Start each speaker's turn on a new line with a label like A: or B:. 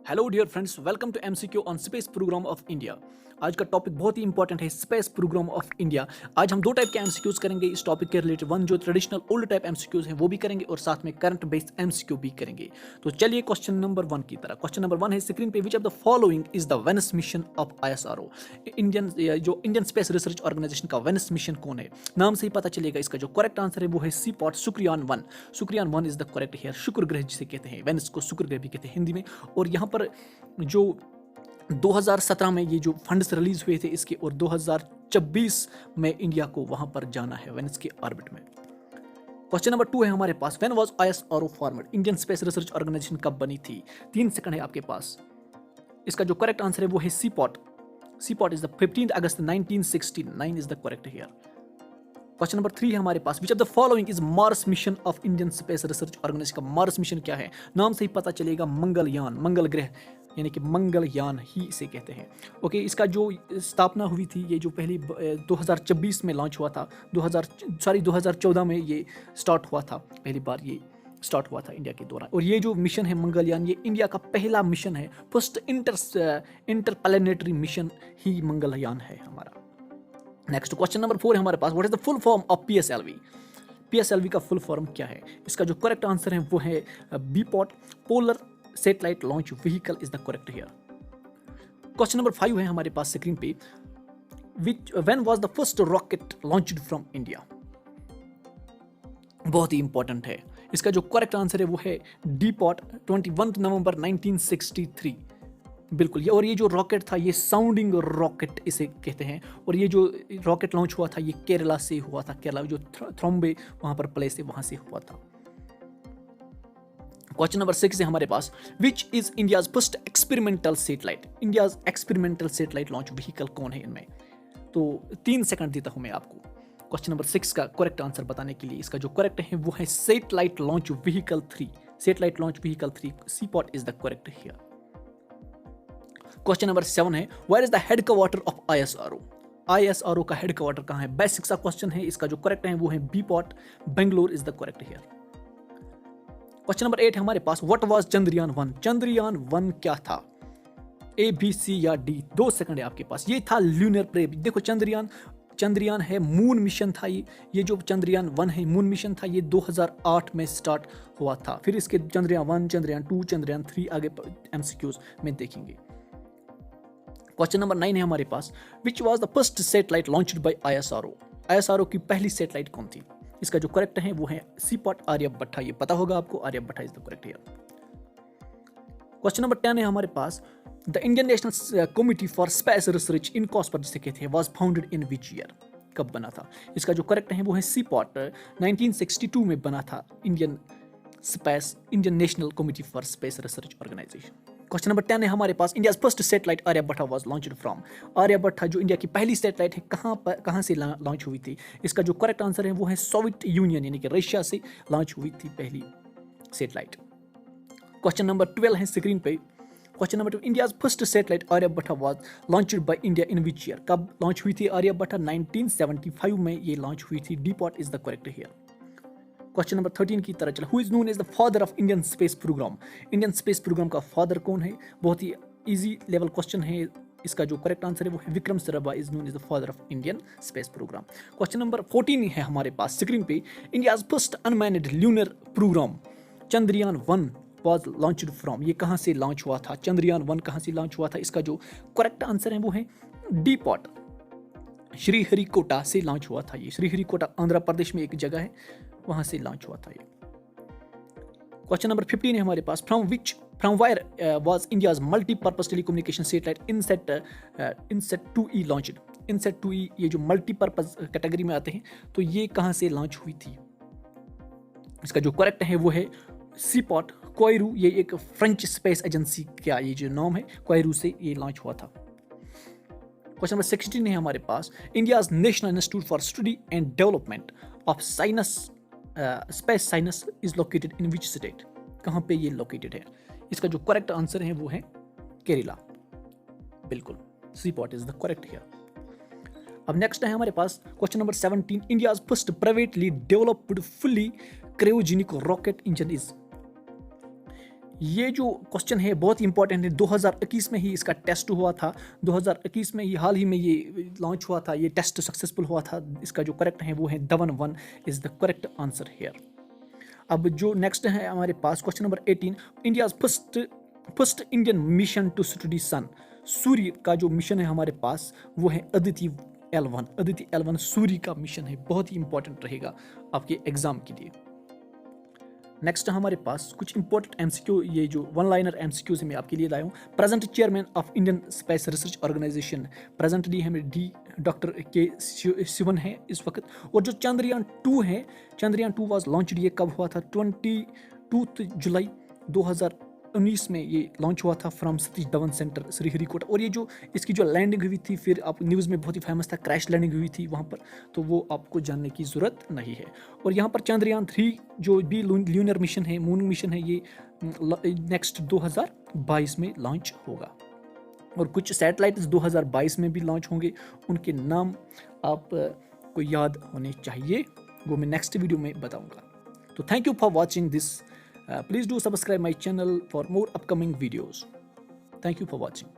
A: Hello dear friends, welcome to MCQ on space program of India. आज का topic बहुत ही इंपॉर्टेंट है, स्पेस प्रोग्राम ऑफ इंडिया। आज हम दो टाइप के एमसीक्यूज करेंगे इस टॉपिक के रिलेटेड। वन जो ट्रेडिशनल ओल्ड टाइप एमसीक्यूज हैं वो भी करेंगे और साथ में करंट बेस्ड एमसीक्यू भी करेंगे। तो चलिए क्वेश्चन नंबर 1 की तरह। क्वेश्चन नंबर 1 है स्क्रीन पे, which of the following is the Venus mission of ISRO. Indian space research organisation का वेनस मिशन कौन है? नाम से ही पता चलेगा। इसका जो करेक्ट आंसर है वो है C part Shukrayaan 1। Shukrayaan 1 is the correct here. शुक्र ग्रह जिसे कहते हैं, वेनस को शुक्र ग्रह भी कहते हैं हिंदी में। और यहाँ पर जो 2017 में ये जो फंड्स रिलीज हुए थे इसके, और 2026 में इंडिया को वहां पर जाना है वेनस के ऑर्बिट में। क्वेश्चन नंबर 2 है हमारे पास, when was ISRO formed? Indian space research organisation कब बनी थी? 3 सेकंड है आपके पास। इसका जो करेक्ट आंसर है वो है C part. C part is the 15 August 1969 is the correct here. Question number 3 है हमारे पास, which of the following is Mars mission of Indian space research organisation का मार्स मिशन क्या है? नाम से ही पता चलेगा, मंगलयान, मंगल ग्रह यानी कि मंगलयान ही इसे कहते हैं। ओके, इसका जो स्थापना हुई थी, ये जो पहली 2026 में लॉन्च हुआ था, 2014 में ये स्टार्ट हुआ था, पहली बार ये स्टार्ट हुआ था इंडिया के दौरान। और ये जो मिशन है मंगलयान, ये इंडिया का पहला मिशन है, फर्स्ट इंटरप्लैनेटरी मिशन ही मंगलयान है हमारा। नेक्स्ट क्वेश्चन नंबर 4 है हमारे पास, what is the full form of PSLV? PSLV का फुल फॉर्म क्या है? इसका जो करेक्ट आंसर है वो है B part, polar satellite launch vehicle is the correct here. Question number 5 है हमारे पास स्क्रीन पे, when was the first rocket launched from India? बहुत ही इंपॉर्टेंट है। इसका जो करेक्ट आंसर है वो है डीपॉट, 21 नवंबर 1963। बिल्कुल, ये और ये जो रॉकेट था ये साउंडिंग रॉकेट इसे कहते हैं। और ये जो रॉकेट लॉन्च हुआ था ये केरला से हुआ था। केरला जो थ्रोम्बे वहां पर प्लेस है वहां से हुआ था। क्वेश्चन नंबर 6 है हमारे पास, which is India's first experimental satellite? India's experimental satellite launch vehicle कौन है इनमें? तो 3 सेकंड देता हूं मैं आपको क्वेश्चन नंबर 6 का करेक्ट आंसर बताने के लिए। इसका जो करेक्ट है वो है satellite launch vehicle 3। Satellite launch vehicle 3, C part is the correct here. Question number 7 है, where is the headquarter of ISRO? ISRO का हेडक्वार्टर कहां है? बेसिक सा क्वेश्चन है। इसका जो करेक्ट है वो है B part, Bangalore is the correct here. Question number 8 है हमारे पास, व्हाट वाज चंद्रयान 1? चंद्रयान 1 क्या था? ए, बी, सी या डी? 2 सेकंड है आपके पास। ये था ल्यूनर प्रेब। देखो चंद्रयान है, मून मिशन था ये जो चंद्रयान 1 है मून मिशन था, ये 2008 में स्टार्ट हुआ था। फिर इसके चंद्रयान 1, चंद्रयान 2, चंद्रयान 3 आगे एमसीक्यूज में देखेंगे। क्वेश्चन नंबर 9 है हमारे पास, which was the first satellite launched by ISRO? ISRO की पहली सैटेलाइट कौन थी? इसका जो करेक्ट है वो है सीपॉट, आर्यभट्टा। ये पता होगा आपको, Aryabhata is the correct here. Question number 10 है हमारे पास, the Indian national committee for space research INCOSPAR जिसे कहते हैं, was founded in which year? कब बना था? इसका जो करेक्ट है वो है सीपॉट, 1962 में बना था Indian national committee for space research organisation. Question number 10 है हमारे पास, India's first satellite Aryabhatta was launched from? Aryabhata जो इंडिया की पहली सैटेलाइट है कहां से लॉन्च हुई थी? इसका जो करेक्ट आंसर है वो है सोवियत यूनियन यानी कि रशिया से लॉन्च हुई थी पहली सैटेलाइट। क्वेश्चन नंबर 12 है स्क्रीन पे। Question number 2, India's first satellite Aryabhatta was launched by India in which year? कब लॉन्च हुई थी आर्यभट्टा? 1975 में ये लॉन्च हुई थी। D part is the correct here. Question number 13 की तरह चला, who is known as the father of Indian space programme? Indian space programme का फादर कौन है? बहुत ही इजी लेवल क्वेश्चन है। इसका जो करेक्ट आंसर है वो है Vikram Sarabhai is known as the father of Indian space program. Question number 14 है हमारे पास स्क्रीन पे, India's first unmanned lunar program Chandrayaan 1 was launched from? ये कहां से लॉन्च हुआ था? चंद्रयान 1 कहां से लॉन्च हुआ था? इसका जो करेक्ट आंसर है वो है डीपॉट, श्रीहरिकोटा से लॉन्च हुआ था। ये श्रीहरिकोटा आंध्र प्रदेश में एक जगह है, वहां से लॉन्च हुआ था ये। क्वेश्चन नंबर 15 है हमारे पास, from where was India's multipurpose telecommunication satellite INSAT 2E launched? INSAT 2E ये जो मल्टीपर्पज कैटेगरी में आते हैं, तो ये कहां से लॉन्च हुई थी? इसका जो करेक्ट है वो है सीपॉट, कोयरू। ये एक फ्रेंच स्पेस एजेंसी का ये जो नाम है, कोयरू से ये लॉन्च हुआ था। क्वेश्चन नंबर 16 है हमारे पास, India's national institute for study and development of space science is located in which state? कहां पे ये लोकेटेड है? इसका जो करेक्ट आंसर है वो है केरला। बिल्कुल, C part is the correct here. अब नेक्स्ट है हमारे पास question number 17, India's first privately developed fully cryogenic rocket engine is? ये जो क्वेश्चन है बहुत ही इंपॉर्टेंट है। 2021 में ही इसका टेस्ट हुआ था, 2021 में ही हाल ही में ये लॉन्च हुआ था, ये टेस्ट सक्सेसफुल हुआ था। इसका जो करेक्ट है वो है Dhawan 1 is the correct answer here. अब जो नेक्स्ट है हमारे पास question number 18, India first Indian mission to study sun. सूर्य का जो मिशन है हमारे पास वो है अदिति L1। अदिति L1 सूर्य का मिशन है, बहुत ही इंपॉर्टेंट रहेगा आपके एग्जाम के लिए। नेक्स्ट हमारे पास कुछ इंपॉर्टेंट एमसीक्यू, ये जो वन लाइनर एमसीक्यू से मैं आपके लिए लाया हूँ। Present chairman of Indian space research organisation, presently हमें डी डॉक्टर के शिवन है इस वक्त। और जो चंद्रयान 2 है, चंद्रयान 2 वाज लॉन्च्ड, ये कब हुआ था? 22 जुलाई 2019 में ये लॉन्च हुआ था फ्रॉम सतीश धवन सेंटर श्रीहरिकोटा। और ये जो इसकी जो लैंडिंग हुई थी, फिर आप न्यूज़ में बहुत ही फेमस था, क्रैश लैंडिंग हुई थी वहाँ पर, तो वो आपको जानने की ज़रूरत नहीं है। और यहाँ पर चंद्रयान 3 जो भी ल्यूनर मिशन है, मून मिशन है, ये नेक्स्ट 2022 में लॉन्च होगा। और कुछ सैटेलाइट्स 2022 में भी लॉन्च होंगे, उनके नाम आप को याद होने चाहिए, वो मैं नेक्स्ट वीडियो में बताऊंगा। तो thank you for watching this. Please do subscribe my channel for more upcoming videos. Thank you for watching.